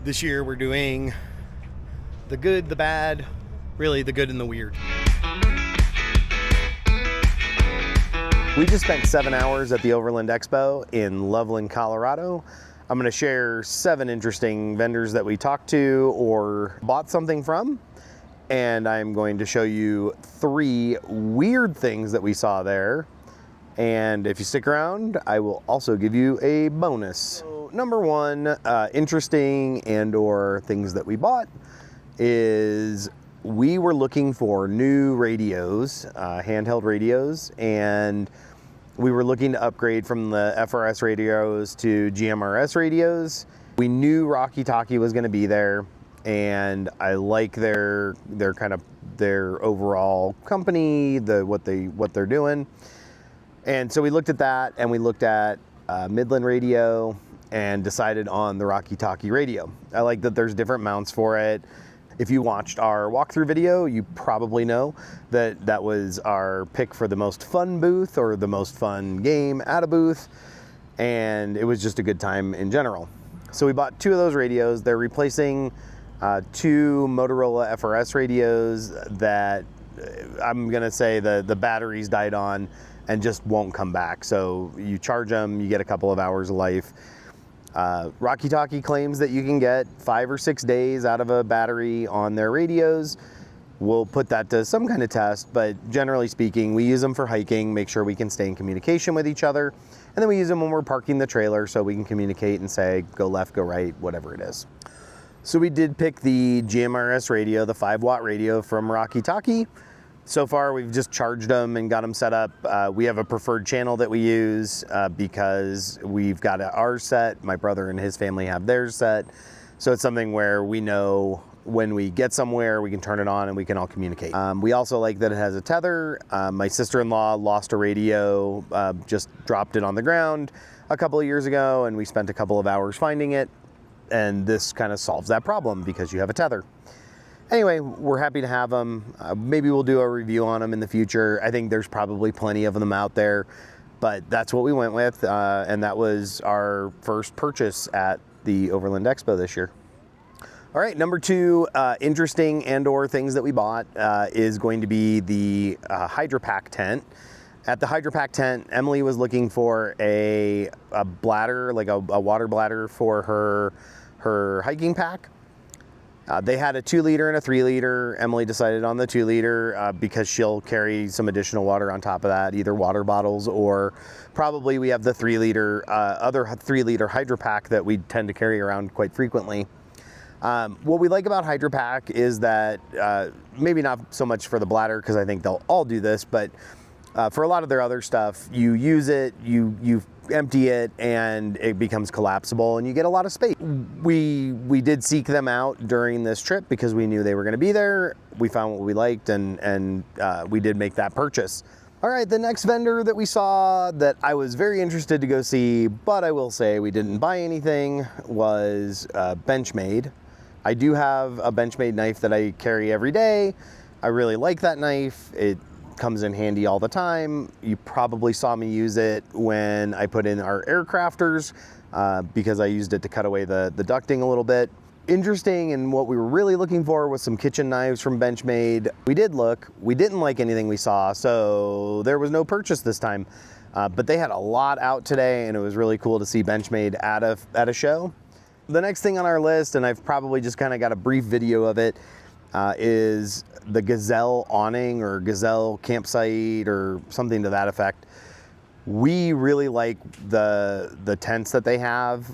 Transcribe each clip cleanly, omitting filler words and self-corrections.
This year we're doing the good, the bad, really the good and the weird. We just spent 7 hours at the Overland Expo in Loveland, Colorado. I'm going to share 7 interesting vendors that we talked to or bought something from. And I'm going to show you 3 weird things that we saw there. And if you stick around, I will also give you a bonus. So, number 1, interesting and or things that we bought is we were looking for new radios, handheld radios, and we were looking to upgrade from the FRS radios to GMRS radios. We knew Rocky Talkie was going to be there, and I like their overall company, what they're doing. And so we looked at that, and we looked at Midland radio and decided on the Rocky Talkie radio. I like that there's different mounts for it. If you watched our walkthrough video, you probably know that that was our pick for the most fun booth or the most fun game at a booth. And it was just a good time in general. So we bought 2 of those radios. They're replacing 2 Motorola FRS radios that I'm gonna say the batteries died on and just won't come back. So you charge them, you get a couple of hours of life. Rocky Talkie claims that you can get 5 or 6 days out of a battery on their radios. We'll put that to some kind of test, but generally speaking, we use them for hiking, make sure we can stay in communication with each other. And then we use them when we're parking the trailer so we can communicate and say, go left, go right, whatever it is. So we did pick the GMRS radio, the 5-watt radio from Rocky Talkie. So far, we've just charged them and got them set up. We have a preferred channel that we use because we've got ours set. My brother and his family have theirs set. So it's something where we know when we get somewhere, we can turn it on and we can all communicate. We also like that it has a tether. My sister-in-law lost a radio, just dropped it on the ground a couple of years ago, and we spent a couple of hours finding it. And this kind of solves that problem because you have a tether. Anyway, we're happy to have them. Maybe we'll do a review on them in the future. I think there's probably plenty of them out there, but that's what we went with, and that was our first purchase at the Overland Expo this year. All right, number 2, interesting and or things that we bought is going to be the HydroPack tent. At the HydroPack tent, Emily was looking for a bladder, like a water bladder for her hiking pack. They had a 2-liter and a 3-liter. Emily decided on the 2-liter because she'll carry some additional water on top of that, either water bottles or probably we have the 3-liter, other 3-liter HydroPack that we tend to carry around quite frequently. What we like about HydroPack is that maybe not so much for the bladder because I think they'll all do this, but for a lot of their other stuff, you use it, you empty it, and it becomes collapsible, and you get a lot of space. We did seek them out during this trip because we knew they were going to be there. We found what we liked, and we did make that purchase. All right, the next vendor that we saw that I was very interested to go see, but I will say we didn't buy anything, was Benchmade. I do have a Benchmade knife that I carry every day. I really like that knife. It comes in handy all the time. You probably saw me use it when I put in our aircrafters because I used it to cut away the ducting a little bit. Interesting, and what we were really looking for was some kitchen knives from Benchmade. We did look, we didn't like anything we saw, so there was no purchase this time. But they had a lot out today, and it was really cool to see Benchmade at a show. The next thing on our list, and I've probably just kind of got a brief video of it, is the Gazelle awning or Gazelle campsite or something to that effect. We really like the tents that they have.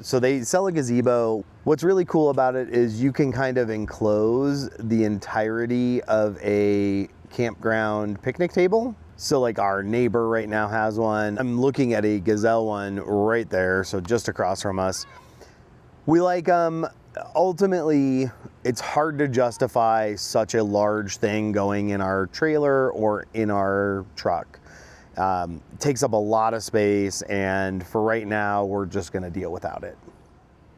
So they sell a gazebo. What's really cool about it is you can kind of enclose the entirety of a campground picnic table. So like our neighbor right now has one. I'm looking at a Gazelle one right there, so just across from us. We like them. Ultimately, it's hard to justify such a large thing going in our trailer or in our truck. It takes up a lot of space, and for right now, we're just gonna deal without it.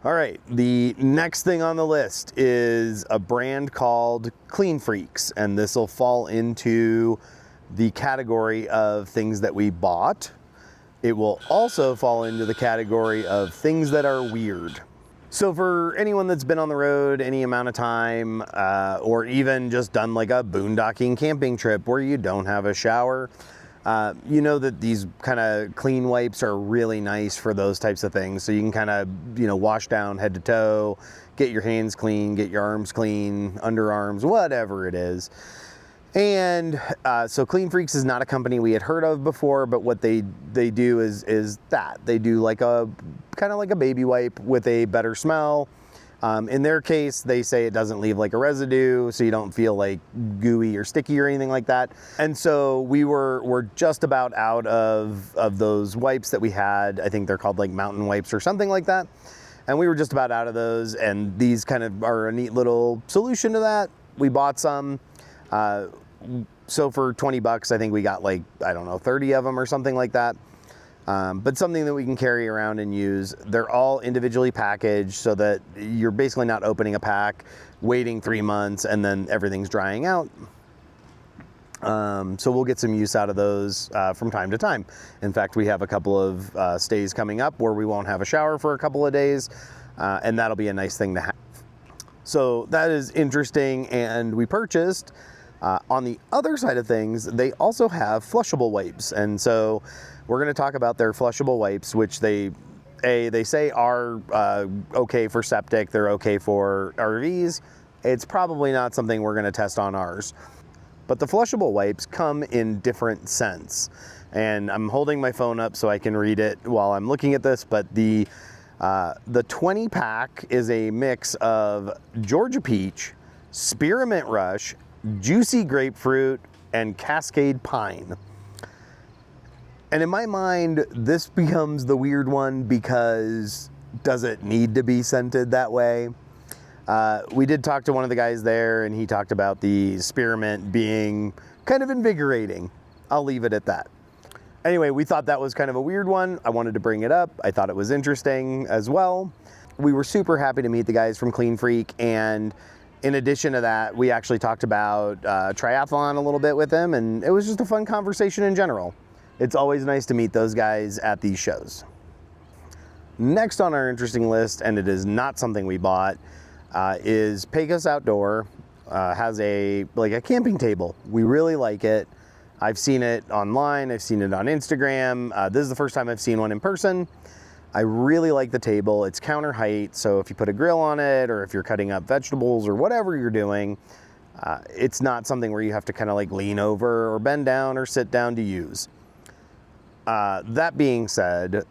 All right, the next thing on the list is a brand called Clean Freaks, and this will fall into the category of things that we bought. It will also fall into the category of things that are weird. So for anyone that's been on the road any amount of time, or even just done like a boondocking camping trip where you don't have a shower, you know that these kind of clean wipes are really nice for those types of things. So you can kind of, wash down head to toe, get your hands clean, get your arms clean, underarms, whatever it is. And so Clean Freaks is not a company we had heard of before, but what they do is that they do like a kind of like a baby wipe with a better smell. In their case, they say it doesn't leave like a residue, so you don't feel like gooey or sticky or anything like that. And so we're just about out of those wipes that we had. I think they're called like mountain wipes or something like that. And we were just about out of those, and these kind of are a neat little solution to that. We bought some. So for 20 bucks, I think we got like, I don't know, 30 of them or something like that. But something that we can carry around and use. They're all individually packaged so that you're basically not opening a pack, waiting 3 months, and then everything's drying out. So we'll get some use out of those from time to time. In fact, we have a couple of stays coming up where we won't have a shower for a couple of days, and that'll be a nice thing to have. So that is interesting, and we purchased. On the other side of things, they also have flushable wipes, and so we're going to talk about their flushable wipes, which they say are okay for septic, they're okay for RVs. It's probably not something we're going to test on ours. But the flushable wipes come in different scents, and I'm holding my phone up so I can read it while I'm looking at this, but the 20 pack is a mix of Georgia peach, spearmint rush, juicy grapefruit, and cascade pine. And in my mind, this becomes the weird one because does it need to be scented that way? We did talk to one of the guys there, and he talked about the spearmint being kind of invigorating. I'll leave it at that. Anyway, we thought that was kind of a weird one. I wanted to bring it up. I thought it was interesting as well. We were super happy to meet the guys from Clean Freak, and in addition to that, we actually talked about triathlon a little bit with them, and it was just a fun conversation in general. It's always nice to meet those guys at these shows. Next on our interesting list, and it is not something we bought, is Pecos Outdoor. Has a camping table. We really like it. I've seen it online. I've seen it on Instagram. This is the first time I've seen one in person. I really like the table. It's counter height, so if you put a grill on it, or if you're cutting up vegetables or whatever you're doing, it's not something where you have to kind of like lean over or bend down or sit down to use. That being said,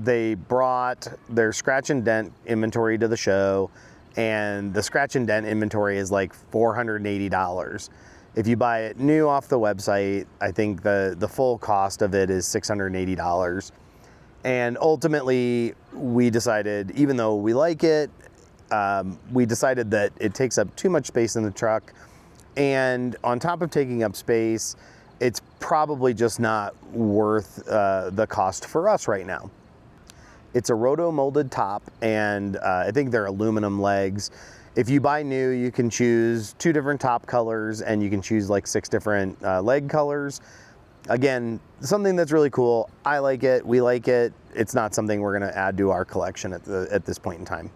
they brought their scratch and dent inventory to the show, and the scratch and dent inventory is like $480. If you buy it new off the website, I think the full cost of it is $680. And ultimately, we decided, even though we like it, we decided that it takes up too much space in the truck. And on top of taking up space, it's probably just not worth the cost for us right now. It's a roto-molded top, and I think they're aluminum legs. If you buy new, you can choose 2 different top colors, and you can choose like 6 different leg colors. Again, something that's really cool. I like it. We like it. It's not something we're going to add to our collection at this point in time.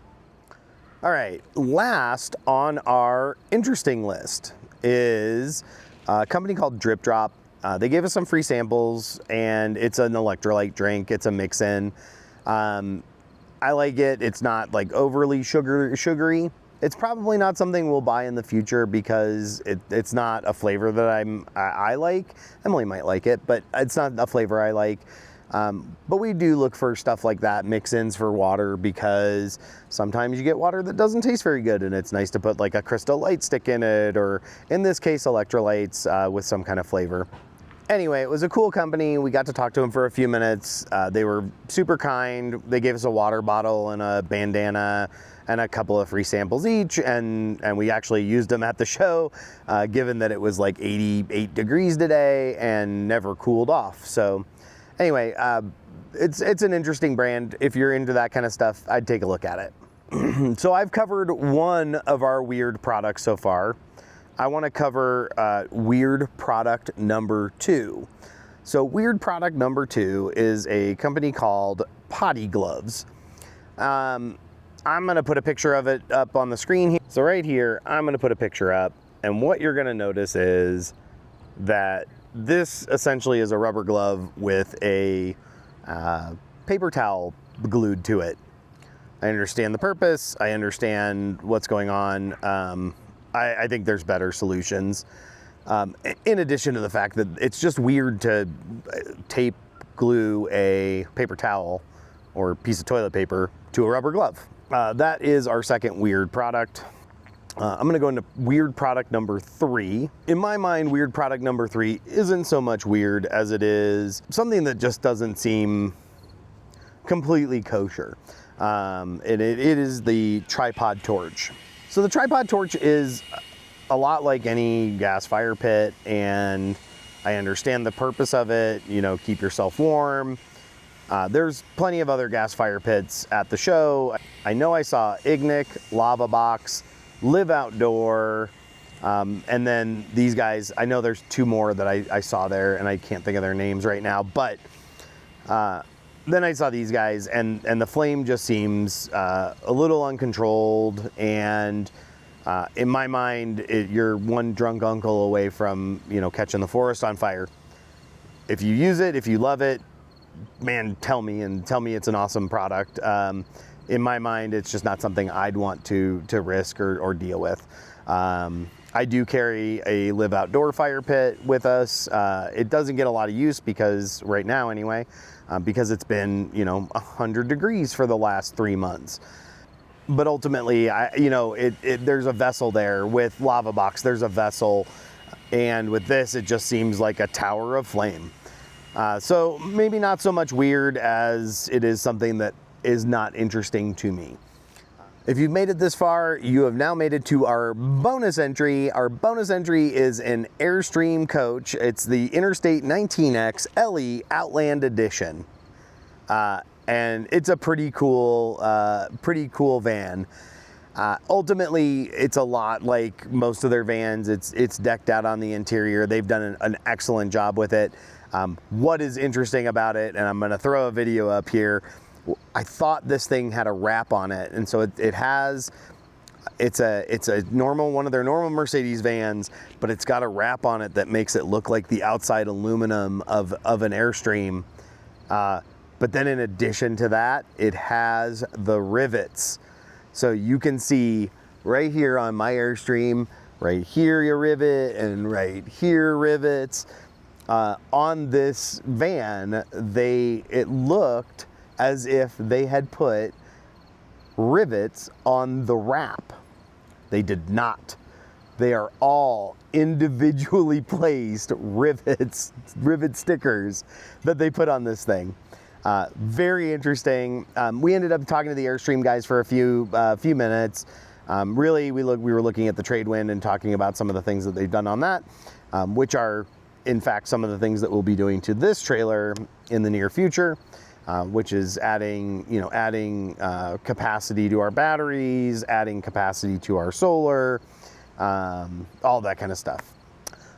All right, last on our interesting list is a company called Drip Drop. They gave us some free samples, and it's an electrolyte drink. It's a mix-in. I like it. It's not like overly sugary. It's probably not something we'll buy in the future because it's not a flavor that I like. Emily might like it, but it's not a flavor I like. But we do look for stuff like that, mix-ins for water, because sometimes you get water that doesn't taste very good, and it's nice to put like a Crystal Light stick in it, or in this case, electrolytes with some kind of flavor. Anyway, it was a cool company. We got to talk to them for a few minutes. They were super kind. They gave us a water bottle and a bandana and a couple of free samples each, and we actually used them at the show, given that it was like 88 degrees today and never cooled off. So anyway, it's an interesting brand. If you're into that kind of stuff, I'd take a look at it. So I've covered one of our weird products so far. I want to cover weird product number 2. So weird product number 2 is a company called Potty gloves. I'm gonna put a picture of it up on the screen here. So right here, I'm gonna put a picture up, and what you're gonna notice is that this essentially is a rubber glove with a paper towel glued to it. I understand the purpose, I understand what's going on. I think there's better solutions. In addition to the fact that it's just weird to tape glue a paper towel or piece of toilet paper to a rubber glove. That is our second weird product. I'm gonna go into weird product number 3. In my mind, weird product number 3 isn't so much weird as it is something that just doesn't seem completely kosher. It is the tripod torch. So the tripod torch is a lot like any gas fire pit, and I understand the purpose of it, you know, keep yourself warm. There's plenty of other gas fire pits at the show. I know I saw Ignic, Lava Box, Live Outdoor, and then these guys, I know there's 2 more that I saw there, and I can't think of their names right now, but then I saw these guys, and the flame just seems a little uncontrolled, and in my mind, you're one drunk uncle away from, you know, catching the forest on fire. If you use it, if you love it, man, tell me it's an awesome product. In my mind, it's just not something I'd want to risk or deal with. I do carry a Live Outdoor fire pit with us. It doesn't get a lot of use because right now anyway, because it's been, you know, 100 degrees for the last 3 months. But ultimately, there's a vessel there. With Lava Box, there's a vessel, and with this, it just seems like a tower of flame. So maybe not so much weird as it is something that is not interesting to me. If you've made it this far, you have now made it to our bonus entry. Our bonus entry is an Airstream coach. It's the Interstate 19X LE Outland Edition. And it's a pretty cool van. Ultimately, it's a lot like most of their vans. It's decked out on the interior. They've done an excellent job with it. What is interesting about it, and I'm gonna throw a video up here, I thought this thing had a wrap on it, and so it's a normal, one of their normal Mercedes vans, but it's got a wrap on it that makes it look like the outside aluminum of an Airstream. But then in addition to that, it has the rivets. So you can see right here on my Airstream, right here a rivet, and right here rivets. On this van, it looked as if they had put rivets on the wrap. They did not. They are all individually placed rivets, rivet stickers that they put on this thing. Very interesting. We ended up talking to the Airstream guys for a few minutes. Really, we were looking at the trade wind and talking about some of the things that they've done on that, which are in fact some of the things that we'll be doing to this trailer in the near future, which is adding capacity to our batteries, adding capacity to our solar, all that kind of stuff.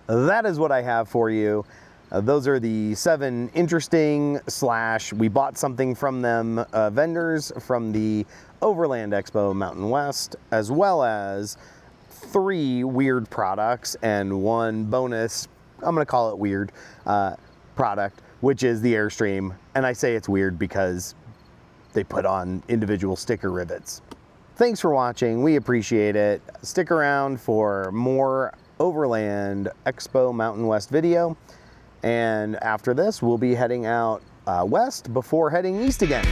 That is what I have for you. Those are the 7 interesting / we bought something from them vendors from the Overland Expo Mountain West, as well as 3 weird products and 1 bonus, I'm gonna call it weird, product, which is the Airstream. And I say it's weird because they put on individual sticker rivets. Thanks for watching, we appreciate it. Stick around for more Overland Expo Mountain West video. And after this, we'll be heading out west before heading east again.